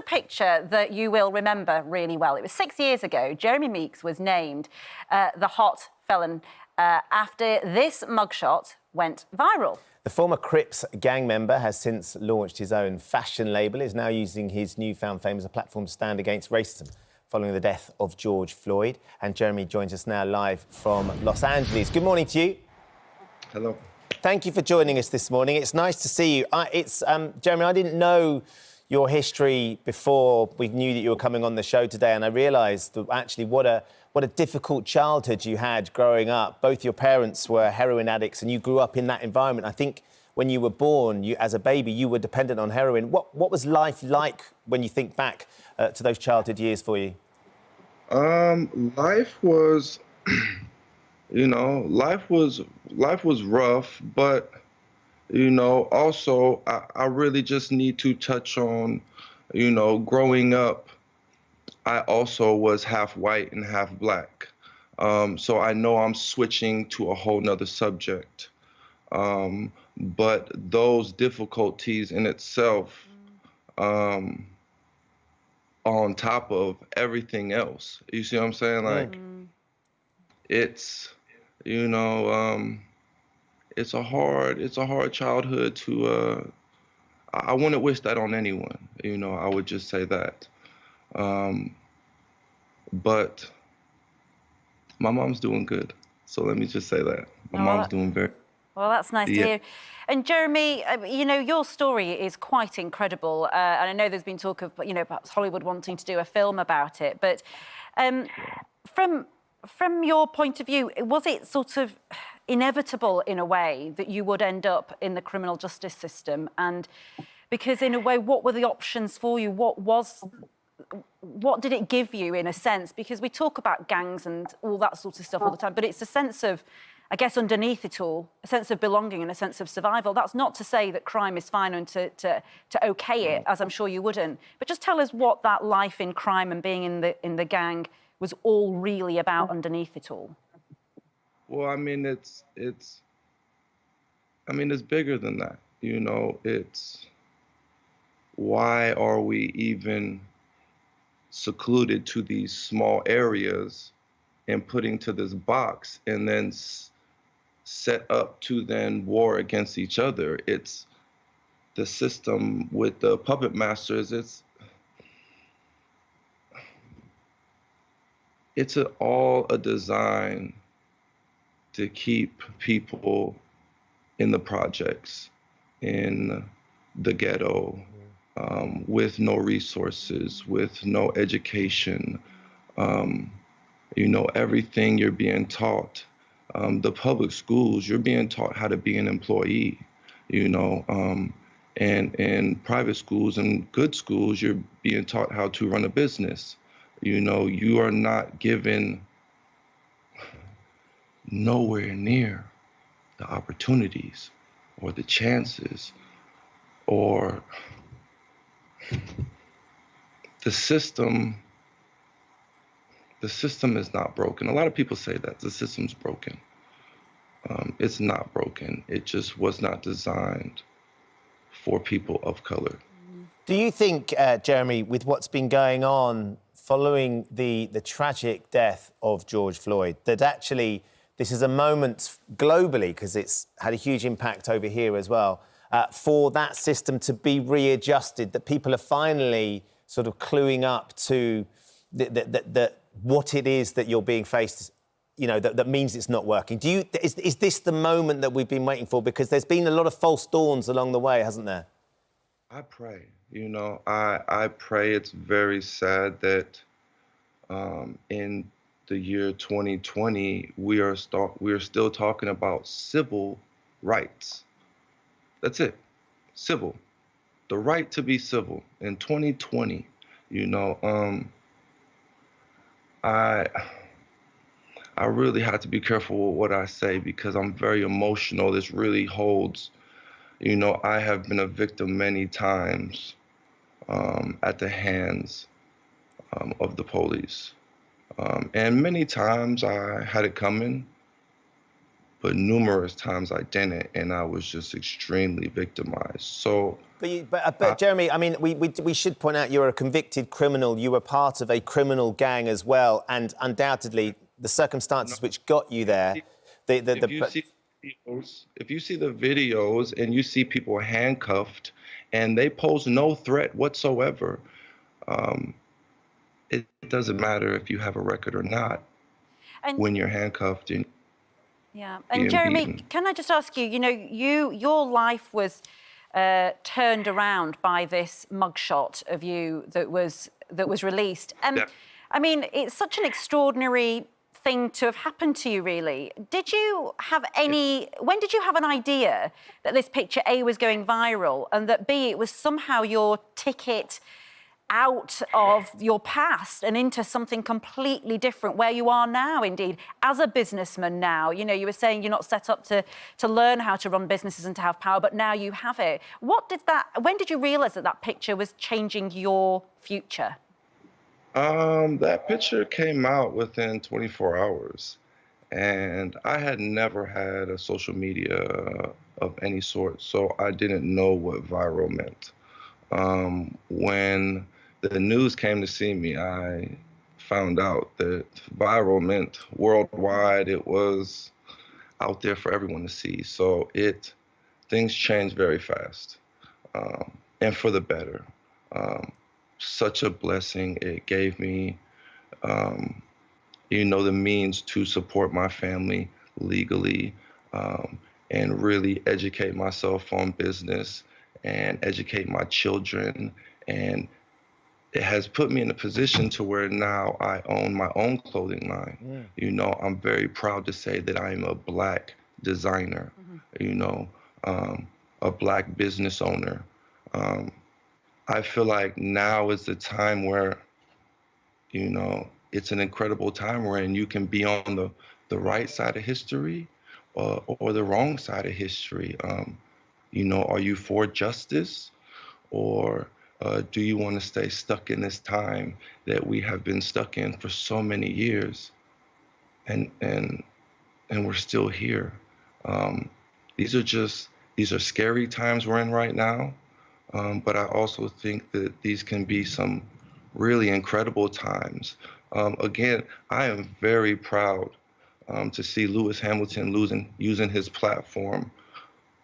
a picture that you will remember really well. It was 6 years ago. Jeremy Meeks was named the hot felon after this mugshot went viral. The former Crips gang member has since launched his own fashion label, is now using his newfound fame as a platform to stand against racism following the death of George Flloyd. And Jeremy joins us now live from Los Angeles. Good morning to you. Hello. Thank you for joining us this morning. It's nice to see you. Jeremy, I didn't know your history before we knew that you were coming on the show today, and I realised that actually what a difficult childhood you had growing up. Both your parents were heroin addicts, and you grew up in that environment. I think when you were born, as a baby, you were dependent on heroin. What was life like when you think back to those childhood years for you? Life was, life was rough, but, also I really just need to touch on, growing up, I also was half white and half black. So I know I'm switching to a whole nother subject. But those difficulties in itself, on top of everything else, you see what I'm saying? Like, it's, it's a hard childhood to, I wouldn't wish that on anyone, I would just say that. But my mom's doing good. So let me just say that. My mom's doing very well. That's nice to hear. And Jeremy, your story is quite incredible. And I know there's been talk of, perhaps Hollywood wanting to do a film about it. But from your point of view, was it sort of inevitable in a way that you would end up in the criminal justice system? And because in a way, what were the options for you? What did it give you, in a sense? Because we talk about gangs and all that sort of stuff all the time, but it's a sense of, I guess, underneath it all, a sense of belonging and a sense of survival. That's not to say that crime is fine and to okay it, as I'm sure you wouldn't. But just tell us what that life in crime and being in the gang was all really about underneath it all. Well, I mean, it's bigger than that. It's why are we even secluded to these small areas and put into this box and then set up to then war against each other? It's the system with the puppet masters. It's all a design to keep people in the projects, in the ghetto, with no resources, with no education. Everything you're being taught. The public schools, you're being taught how to be an employee, and in private schools and good schools, you're being taught how to run a business. You are not given nowhere near the opportunities or the chances or the system. The system is not broken. A lot of people say that the system's broken. It's not broken. It just was not designed for people of color. Do you think, Jeremy, with what's been going on following the tragic death of George Floyd, that actually this is a moment globally, because it's had a huge impact over here as well, for that system to be readjusted, that people are finally sort of cluing up to what it is that you're being faced, that means it's not working? Is this the moment that we've been waiting for? Because there's been a lot of false dawns along the way, hasn't there? I pray, I pray. It's very sad that in the year 2020, we are still talking about civil rights. That's it, civil, the right to be civil in 2020, I really have to be careful with what I say because I'm very emotional. This really holds, I have been a victim many times at the hands of the police. And many times I had it coming. but numerous times I didn't, and I was just extremely victimized. So. But Jeremy, I mean, we should point out you're a convicted criminal. You were part of a criminal gang as well, and undoubtedly the circumstances which got you there. If you see the videos and you see people handcuffed and they pose no threat whatsoever, it doesn't matter if you have a record or not when you're handcuffed. Yeah, and Jeremy, beaten. can I just ask you? You know, your life was turned around by this mugshot of you that was released. Yeah. I mean, it's such an extraordinary thing to have happened to you, really. Did you have when did you have an idea that this picture, A, was going viral, and that, B, it was somehow your ticket out of your past and into something completely different, where you are now, indeed, as a businessman now? You know, you were saying you're not set up to learn how to run businesses and to have power, but now you have it. When did you realise that picture was changing your future? That picture came out within 24 hours, and I had never had a social media of any sort, so I didn't know what viral meant. When the news came to see me, I found out that viral meant worldwide. It was out there for everyone to see. So things changed very fast, and for the better. Such a blessing. It gave me, the means to support my family legally, and really educate myself on business and educate my children. And it has put me in a position to where now I own my own clothing line. Yeah. You know, I'm very proud to say that I'm a Black designer, a Black business owner. I feel like now is the time where, it's an incredible time wherein you can be on the right side of history or the wrong side of history. Are you for justice, or do you want to stay stuck in this time that we have been stuck in for so many years, and we're still here? These are scary times we're in right now, but I also think that these can be some really incredible times. Again, I am very proud to see Lewis Hamilton using his platform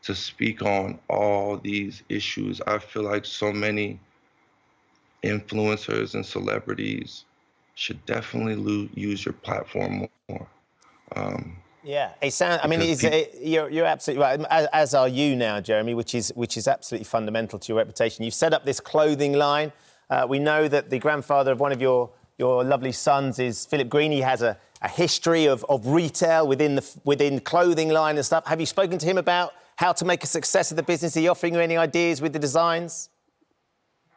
to speak on all these issues. I feel like so many influencers and celebrities should definitely use your platform more. Yeah, you're absolutely right, as are you now, Jeremy, which is absolutely fundamental to your reputation. You've set up this clothing line. We know that the grandfather of one of your lovely sons is Philip Green. He has a history of retail within clothing line and stuff. Have you spoken to him about how to make a success of the business? Are you offering you any ideas with the designs?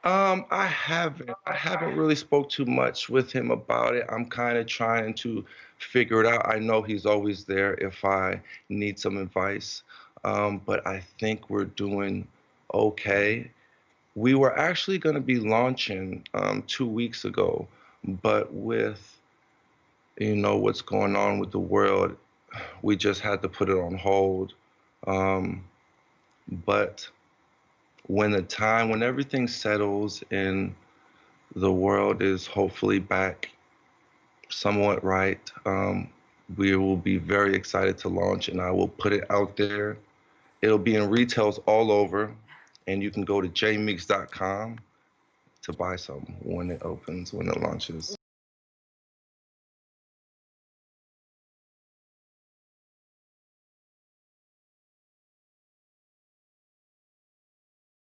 I haven't really spoke too much with him about it. I'm kind of trying to figure it out. I know he's always there if I need some advice, but I think we're doing okay. We were actually going to be launching 2 weeks ago, but with what's going on with the world, we just had to put it on hold. But when everything settles and the world is hopefully back somewhat right, we will be very excited to launch, and I will put it out there. It'll be in retails all over, and you can go to jmeeks.com to buy some when it launches.